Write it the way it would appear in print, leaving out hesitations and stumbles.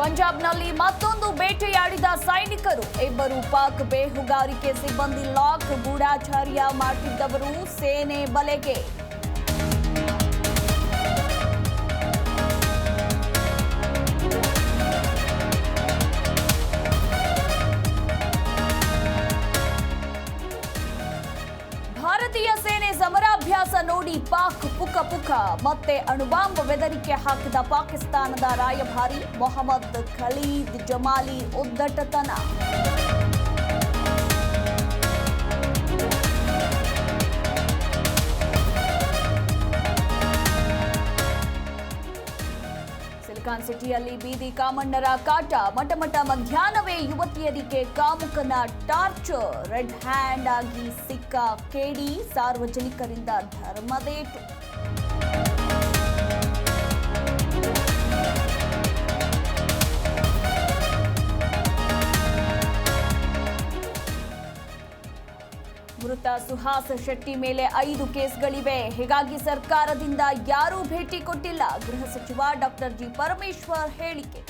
ಪಂಜಾಬ್ನಲ್ಲಿ ಮತ್ತೊಂದು ಬೇಟೆಯಾಡಿದ ಸೈನಿಕರು. ಇಬ್ಬರು ಪಾಕ್ ಬೇಹುಗಾರಿಕೆ ಸಿಬ್ಬಂದಿ ಲಾಕ್ ಗೂಢಾಚಾರ್ಯ ಮಾಡುತ್ತಿದ್ದವರು ಸೇನೆ ಬಲೆಗೆ. ಭಾರತೀಯ ಸೇನೆ ಸಮರಾಭ್ಯಾಸ ನೋಡಿ ಪಾಕ್ ಪುಕ ಪುಕ. ಮತ್ತೆ ಅಣುಬಾಂಬ್ ಬೆದರಿಕೆ ಹಾಕಿದ ಪಾಕಿಸ್ತಾನದ ರಾಯಭಾರಿ ಮೊಹಮ್ಮದ್ ಖಲೀದ್ ಜಮಾಲಿ ಉದ್ದಟತನ. ಸಿಲಿಕಾನ್ ಸಿಟಿಯಲ್ಲಿ ಬೀದಿ ಕಾಮಣ್ಣರ ಕಾಟ. ಮಠ ಮಧ್ಯಾಹ್ನವೇ ಯುವತಿಯರಿಗೆ ಕಾಮುಕನ ಟಾರ್ಚರ್. ರೆಡ್ ಹ್ಯಾಂಡ್ ಆಗಿ ಸಿಕ್ಕ ಕೇಡಿ. ಸಾರ್ವಜನಿಕರಿಂದ ಧರ್ಮದೇಟು. ಮೃತ ಸುಹಾಸ್ ಶೆಟ್ಟಿ ಮೇಲೆ 5 ಕೇಸ್ಗಳಿವೆ. ಹೀಗಾಗಿ ಸರ್ಕಾರದಿಂದ ಯಾರೂ ಭೇಟಿ ಕೊಟ್ಟಿಲ್ಲ. ಗೃಹ ಸಚಿವ ಡಾಕ್ಟರ್ ಜಿ ಪರಮೇಶ್ವರ್ ಹೇಳಿಕೆ.